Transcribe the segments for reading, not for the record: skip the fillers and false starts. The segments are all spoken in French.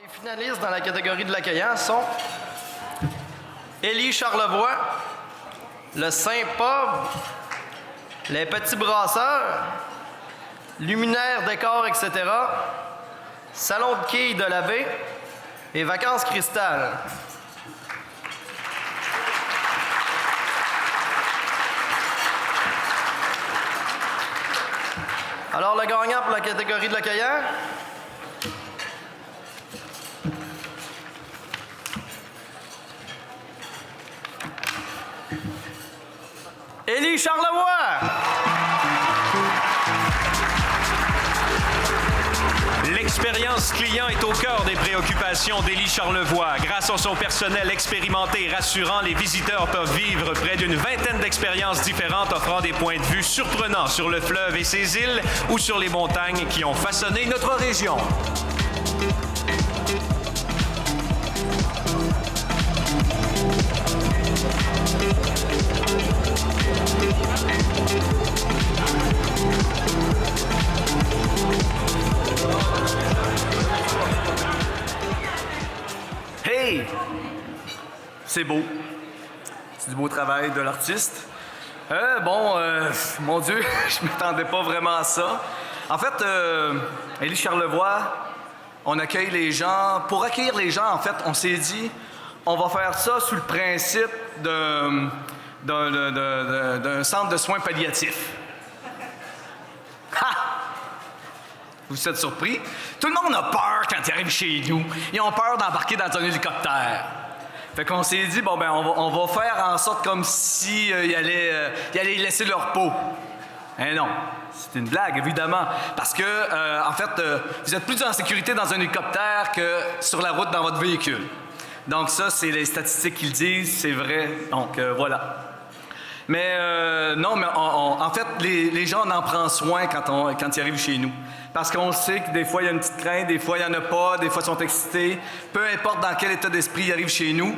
Les finalistes dans la catégorie de l'accueillant sont Élie Charlevoix, le Saint-Pub, les Petits Brasseurs, Luminaire Décor, etc., Salon de quilles de la baie et Vacances Cristal. Alors, le gagnant pour la catégorie de l'accueillant, Élie Charlevoix. L'expérience client est au cœur des préoccupations d'Élie Charlevoix. Grâce à son personnel expérimenté et rassurant, les visiteurs peuvent vivre près d'une vingtaine d'expériences différentes offrant des points de vue surprenants sur le fleuve et ses îles ou sur les montagnes qui ont façonné notre région. Hey! C'est beau. C'est du beau travail de l'artiste. Mon Dieu, je m'attendais pas vraiment à ça. En fait, Élie Charlevoix, on accueille les gens. Pour accueillir les gens, en fait, on s'est dit, on va faire ça sous le principe d'un centre de soins palliatifs. Ha! Vous êtes surpris? Tout le monde a peur quand ils arrivent chez nous. Ils ont peur d'embarquer dans un hélicoptère. Fait qu'on s'est dit, on va faire en sorte comme si ils allaient laisser leur peau. Eh non, c'est une blague, évidemment. Parce que, en fait, vous êtes plus en sécurité dans un hélicoptère que sur la route dans votre véhicule. Donc ça, c'est les statistiques qui le disent, c'est vrai. Donc, voilà. Mais en fait, les gens, on en prend soin quand ils arrivent chez nous. Parce qu'on sait que des fois, il y a une petite crainte, des fois, il n'y en a pas, des fois, ils sont excités. Peu importe dans quel état d'esprit ils arrivent chez nous,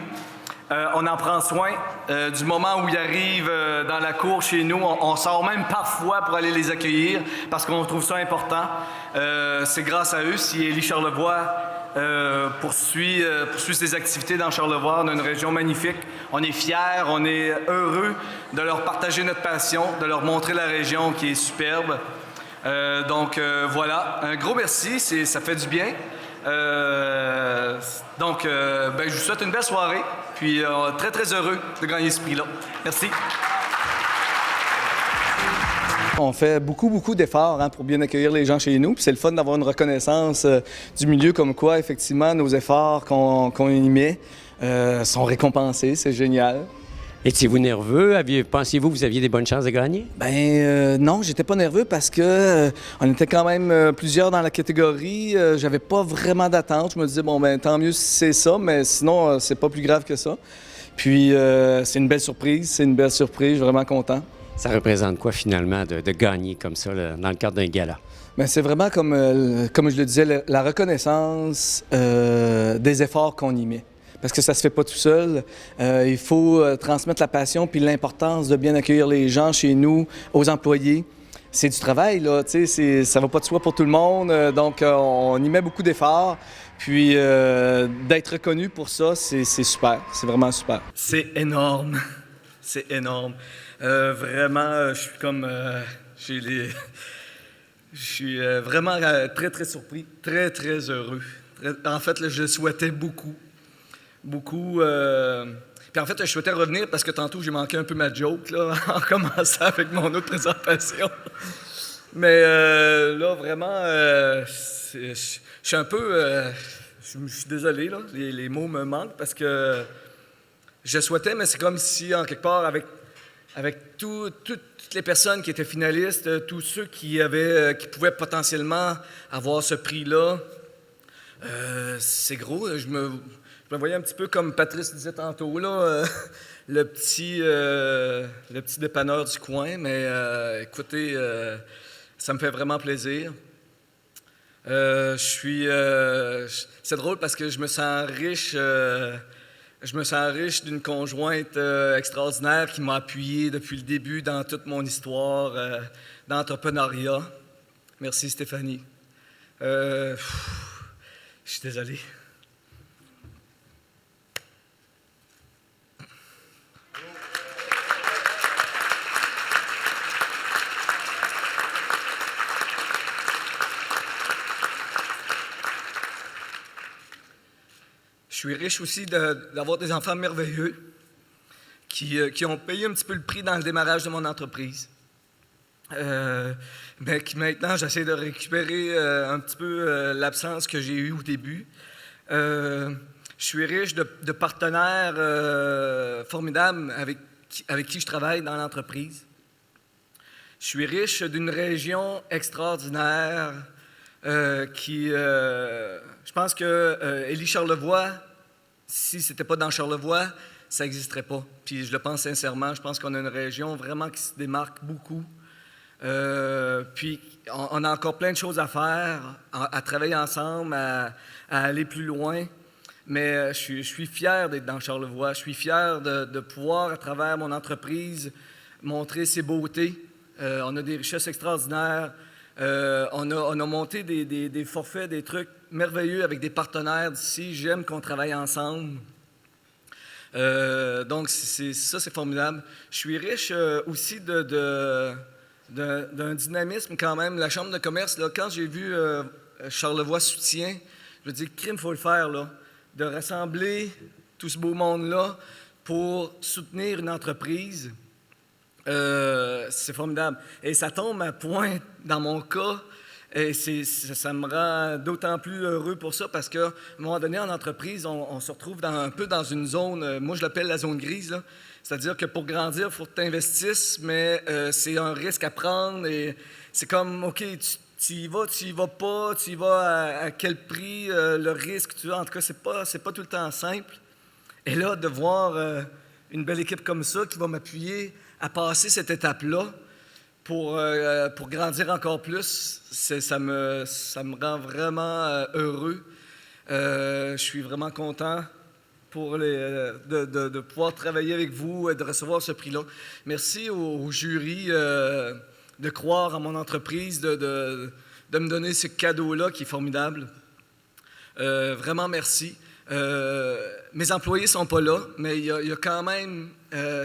on en prend soin. Du moment où ils arrivent dans la cour chez nous, on sort même parfois pour aller les accueillir parce qu'on trouve ça important. C'est grâce à eux si Élie Charlevoix poursuit ses activités dans Charlevoix. On a une région magnifique. On est fiers, on est heureux de leur partager notre passion, de leur montrer la région qui est superbe. Voilà, un gros merci, ça fait du bien. Je vous souhaite une belle soirée, puis très très heureux de gagner ce prix-là. Merci. On fait beaucoup d'efforts pour bien accueillir les gens chez nous. Puis c'est le fun d'avoir une reconnaissance du milieu comme quoi, effectivement, nos efforts qu'on y met sont récompensés. C'est génial. Étiez-vous nerveux? Pensiez-vous que vous aviez des bonnes chances de gagner? Non, j'étais pas nerveux parce que on était quand même plusieurs dans la catégorie. J'avais pas vraiment d'attente. Je me disais, tant mieux si c'est ça, mais sinon, c'est pas plus grave que ça. Puis, c'est une belle surprise. Je suis vraiment content. Ça représente quoi, finalement, de gagner comme ça, là, dans le cadre d'un gala? C'est vraiment, comme je le disais, la reconnaissance des efforts qu'on y met. Parce que ça se fait pas tout seul. Il faut transmettre la passion puis l'importance de bien accueillir les gens chez nous, aux employés. C'est du travail, là, tu sais, ça va pas de soi pour tout le monde. Donc, on y met beaucoup d'efforts. Puis, d'être reconnu pour ça, c'est super. C'est vraiment super. C'est énorme. C'est énorme. Vraiment, je suis comme... Je suis vraiment très, très surpris. Très, très heureux. En fait, là, je souhaitais beaucoup. Puis en fait, je souhaitais revenir parce que tantôt, j'ai manqué un peu ma joke là, en commençant avec mon autre présentation. Mais là, vraiment, je suis un peu... je suis désolé, là, les mots me manquent parce que je souhaitais, mais c'est comme si, en quelque part, avec toutes les personnes qui étaient finalistes, tous ceux qui pouvaient potentiellement avoir ce prix-là, c'est gros. Je me voyais un petit peu comme Patrice disait tantôt, là, le petit dépanneur du coin, mais écoutez, ça me fait vraiment plaisir. C'est drôle parce que je me sens riche d'une conjointe extraordinaire qui m'a appuyé depuis le début dans toute mon histoire d'entrepreneuriat. Merci Stéphanie. Je suis désolé. suis riche aussi d'avoir des enfants merveilleux qui ont payé un petit peu le prix dans le démarrage de mon entreprise. Mais qui maintenant, j'essaie de récupérer un petit peu l'absence que j'ai eue au début. Je suis riche de partenaires formidables avec qui je travaille dans l'entreprise. Je suis riche d'une région extraordinaire je pense que Élie Charlevoix, si ce n'était pas dans Charlevoix, ça n'existerait pas. Puis je le pense sincèrement, je pense qu'on a une région vraiment qui se démarque beaucoup. Puis on a encore plein de choses à faire, à travailler ensemble, à aller plus loin. Mais je suis fier d'être dans Charlevoix. Je suis fier de pouvoir, à travers mon entreprise, montrer ses beautés. On a des richesses extraordinaires. On a monté des forfaits, des trucs merveilleux avec des partenaires d'ici. J'aime qu'on travaille ensemble. Donc, c'est formidable. Je suis riche aussi d'un dynamisme quand même. La Chambre de commerce, là, quand j'ai vu Charlevoix soutien, je me dis, crime, il faut le faire, là, de rassembler tout ce beau monde-là pour soutenir une entreprise. C'est formidable. Et ça tombe à point dans mon cas. Et ça me rend d'autant plus heureux pour ça parce qu'à un moment donné, en entreprise, on se retrouve un peu dans une zone, moi je l'appelle la zone grise, là. C'est-à-dire que pour grandir, il faut que tu investisses, mais c'est un risque à prendre et c'est comme, OK, tu y vas pas, tu y vas à quel prix, le risque, en tout cas, c'est pas tout le temps simple. Et là, de voir une belle équipe comme ça qui va m'appuyer à passer cette étape-là, pour grandir encore plus, ça me rend vraiment heureux. Je suis vraiment content de pouvoir travailler avec vous et de recevoir ce prix-là. Merci au jury de croire à mon entreprise, de me donner ce cadeau-là qui est formidable. Vraiment merci. Mes employés ne sont pas là, mais il y a quand même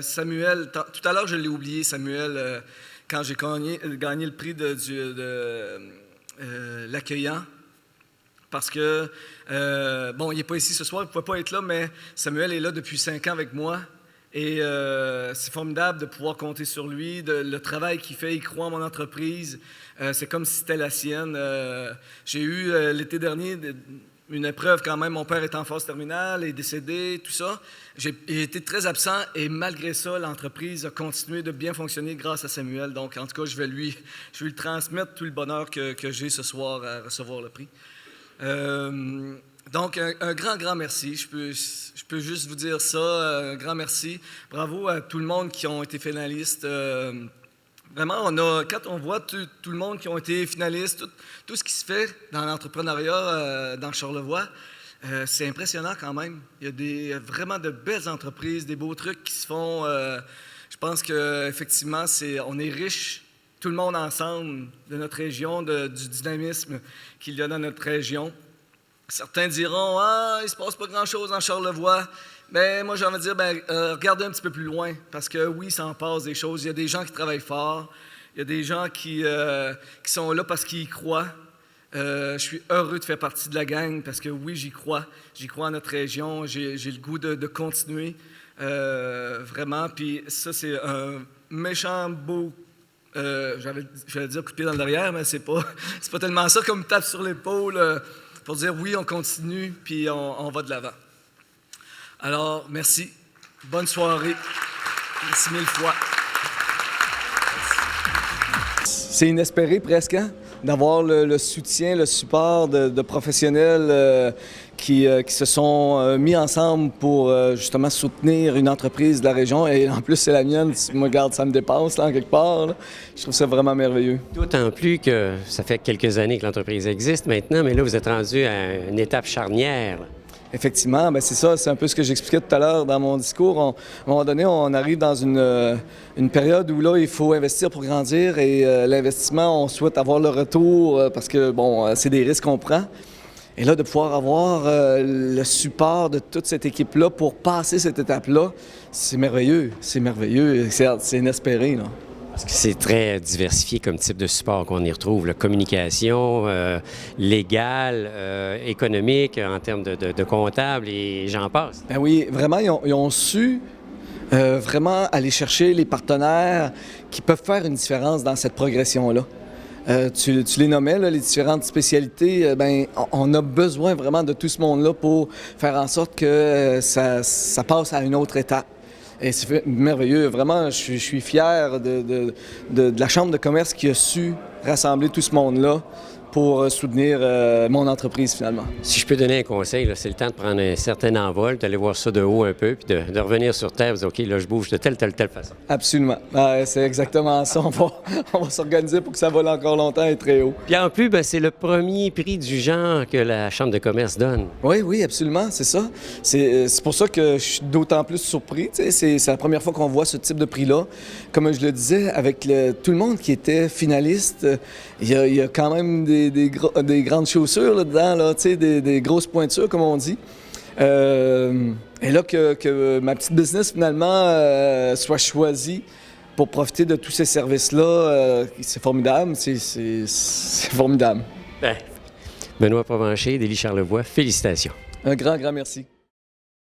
Samuel. Tout à l'heure, je l'ai oublié, Samuel, quand j'ai gagné le prix de l'accueillant. Parce que, il n'est pas ici ce soir, il ne pouvait pas être là, mais Samuel est là depuis 5 ans avec moi. Et c'est formidable de pouvoir compter sur lui, le travail qu'il fait, il croit en mon entreprise. C'est comme si c'était la sienne. J'ai eu l'été dernier une épreuve quand même. Mon père est en phase terminale, est décédé, tout ça. J'ai été très absent et malgré ça, l'entreprise a continué de bien fonctionner grâce à Samuel. Donc, en tout cas, je vais lui transmettre tout le bonheur que j'ai ce soir à recevoir le prix. Donc, un grand merci. Je peux juste vous dire ça. Un grand merci. Bravo à tout le monde qui ont été finalistes. Vraiment, quand on voit tout le monde qui ont été finalistes, tout ce qui se fait dans l'entrepreneuriat dans Charlevoix, c'est impressionnant quand même. Il y a vraiment de belles entreprises, des beaux trucs qui se font. Je pense qu'effectivement, on est riche, tout le monde ensemble, de notre région, du dynamisme qu'il y a dans notre région. Certains diront « Ah, il ne se passe pas grand-chose en Charlevoix ». Mais moi, j'ai envie de dire, regardez un petit peu plus loin, parce que oui, ça en passe des choses. Il y a des gens qui travaillent fort, il y a des gens qui sont là parce qu'ils y croient. Je suis heureux de faire partie de la gang, parce que oui, j'y crois. J'y crois à notre région, j'ai le goût de continuer, vraiment. Puis ça, c'est un méchant beau, j'allais dire coup de pied dans le derrière, mais c'est pas tellement ça comme tape sur l'épaule pour dire oui, on continue, puis on va de l'avant. Alors, merci. Bonne soirée. Merci 1000 fois. C'est inespéré presque, hein? D'avoir le soutien, le support de professionnels qui se sont mis ensemble pour justement soutenir une entreprise de la région. Et en plus, c'est la mienne. Moi, regarde, ça me dépasse, là, en quelque part. Là. Je trouve ça vraiment merveilleux. D'autant plus que ça fait quelques années que l'entreprise existe maintenant, mais là, vous êtes rendu à une étape charnière. Effectivement, c'est ça, c'est un peu ce que j'expliquais tout à l'heure dans mon discours. À un moment donné, on arrive dans une période où là, il faut investir pour grandir et l'investissement, on souhaite avoir le retour parce que, c'est des risques qu'on prend. Et là, de pouvoir avoir le support de toute cette équipe-là pour passer cette étape-là, c'est merveilleux, c'est inespéré, là. Parce que c'est très diversifié comme type de support qu'on y retrouve. La communication, légale, économique, en termes de comptable, et j'en passe. Ben oui, vraiment, ils ont su vraiment aller chercher les partenaires qui peuvent faire une différence dans cette progression-là. Tu les nommais, là, les différentes spécialités. On a besoin vraiment de tout ce monde-là pour faire en sorte que ça passe à une autre étape. Et c'est merveilleux. Vraiment, je suis fier de la Chambre de commerce qui a su rassembler tout ce monde-là pour soutenir mon entreprise, finalement. Si je peux donner un conseil, là, c'est le temps de prendre un certain envol, d'aller voir ça de haut un peu, puis de revenir sur Terre, vous dire, OK, là, je bouge de telle façon. Absolument. C'est exactement ça. On va s'organiser pour que ça vole encore longtemps et très haut. Puis en plus, c'est le premier prix du genre que la Chambre de commerce donne. Oui, absolument, c'est ça. C'est pour ça que je suis d'autant plus surpris. C'est la première fois qu'on voit ce type de prix-là. Comme je le disais, avec tout le monde qui était finaliste, il y a quand même des grandes chaussures là-dedans, là, des grosses pointures, comme on dit. Et là, que ma petite business, finalement, soit choisie pour profiter de tous ces services-là, c'est formidable. C'est formidable. Benoît Provencher, d'Élie Charlevoix, félicitations. Un grand merci.